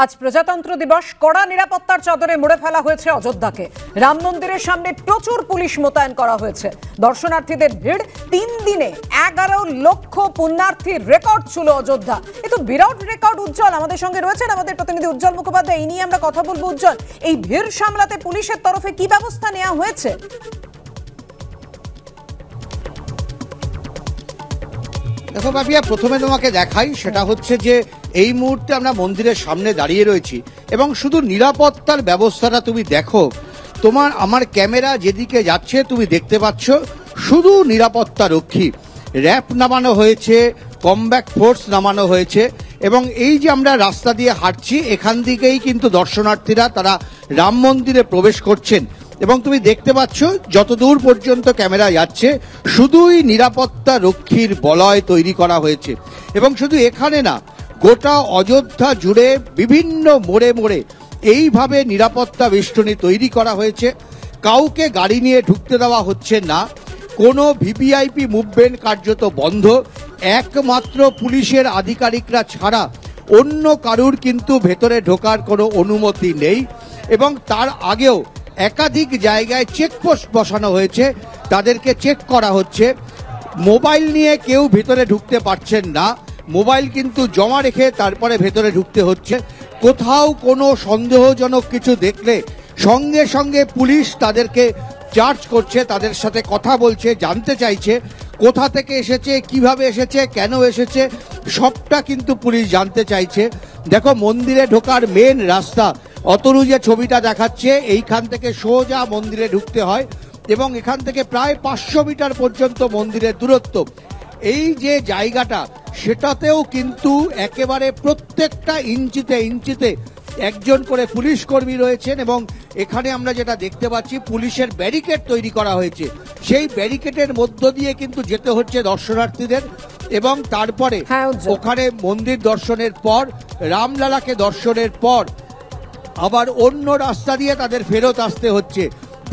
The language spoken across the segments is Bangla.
আজ প্রজাতন্ত্র দিবস, কড়া নিরাপত্তার চাদরে মুড়ে ফেলা হয়েছে অযোধ্যাকে। রাম মন্দিরের সামনে প্রচুর পুলিশ মোতায়েন করা হয়েছে। দর্শনার্থীদের ভিড়, 3 দিনে 11 লক্ষ পুণ্যার্থীর রেকর্ড ছিল অযোধ্যা। এ তো বিরাট রেকর্ড। উজ্জ্বল আমাদের সঙ্গে রয়েছেন, আমাদের প্রতিনিধি উজ্জ্বল মুখোপাধ্যায়। এই নিয়ে আমরা কথা বলবো। উজ্জ্বল, এই ভিড় সামলাতে পুলিশের তরফে কি ব্যবস্থা নেওয়া হয়েছে? দেখো বাপিয়া, প্রথমে তোমাকে দেখাই, সেটা হচ্ছে যে এই মুহূর্তে আমরা মন্দিরের সামনে দাঁড়িয়ে রয়েছি এবং শুধু নিরাপত্তার ব্যবস্থাটা তুমি দেখো। আমার ক্যামেরা যেদিকে যাচ্ছে তুমি দেখতে পাচ্ছ শুধু নিরাপত্তা রক্ষী, র্যাব নামানো হয়েছে, কমব্যাক ফোর্স নামানো হয়েছে এবং এই যে আমরা রাস্তা দিয়ে হাঁটছি এখান থেকেই কিন্তু দর্শনার্থীরা তারা রাম মন্দিরে প্রবেশ করছেন এবং তুমি দেখতে পাচ্ছ যতদূর পর্যন্ত ক্যামেরা যাচ্ছে শুধুই নিরাপত্তা রক্ষীর বলয় তৈরি করা হয়েছে। এবং শুধু এখানে না, গোটা অযোধ্যা জুড়ে বিভিন্ন মোড়ে মোড়ে এইভাবে নিরাপত্তা বেষ্টনী তৈরি করা হয়েছে। কাউকে গাড়ি নিয়ে ঢুকতে দেওয়া হচ্ছে না, কোনো ভিভিআইপি মুভমেন্ট কার্যত বন্ধ। একমাত্র পুলিশের আধিকারিকরা ছাড়া অন্য কারুর কিন্তু ভেতরে ঢোকার কোনো অনুমতি নেই এবং তার আগেও একাধিক জায়গায় চেকপোস্ট বসানো হয়েছে, তাদেরকে চেক করা হচ্ছে। মোবাইল নিয়ে কেউ ভেতরে ঢুকতে পারছেন না, মোবাইল কিন্তু জমা রেখে তারপরে ভেতরে ঢুকতে হচ্ছে। কোথাও কোনো সন্দেহজনক কিছু দেখলে সঙ্গে সঙ্গে পুলিশ তাদেরকে চার্জ করছে, তাদের সাথে কথা বলছে, জানতে চাইছে কোথা থেকে এসেছে, কিভাবে এসেছে, কেন এসেছে, সবটা কিন্তু পুলিশ জানতে চাইছে। দেখো, মন্দিরে ঢোকার মেন রাস্তা, অতনু যে ছবিটা দেখাচ্ছে, এইখান থেকে সোজা মন্দিরে ঢুকতে হয় এবং এখান থেকে প্রায় 500 মিটার পর্যন্ত মন্দিরের দূরত্ব। এই যে জায়গাটা, সেটাতেও কিন্তু একেবারে প্রত্যেকটা ইঞ্চিতে ইঞ্চিতে একজন করে পুলিশ কর্মী রয়েছেন এবং এখানে আমরা যেটা দেখতে পাচ্ছি পুলিশের ব্যারিকেড তৈরি করা হয়েছে। সেই ব্যারিকেডের মধ্য দিয়ে কিন্তু যেতে হচ্ছে দর্শনার্থীদের এবং তারপরে ওখানে মন্দির দর্শনের পর, রামলালাকে দর্শনের পর আবার অন্য রাস্তা দিয়ে তাদের ফেরত আসতে হচ্ছে।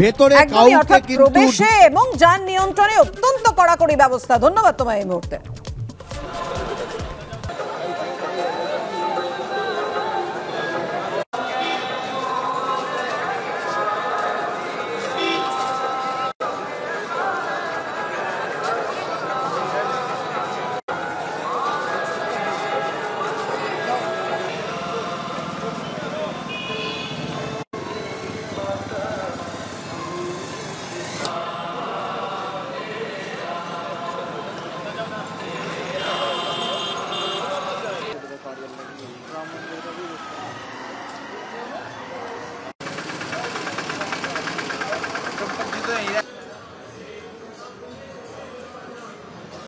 ভেতরে কাউকে কিন্তু প্রবেশে এবং যান নিয়ন্ত্রণে অত্যন্ত কড়াকড়ি ব্যবস্থা। ধন্যবাদ তোমায় এই মুহূর্তে।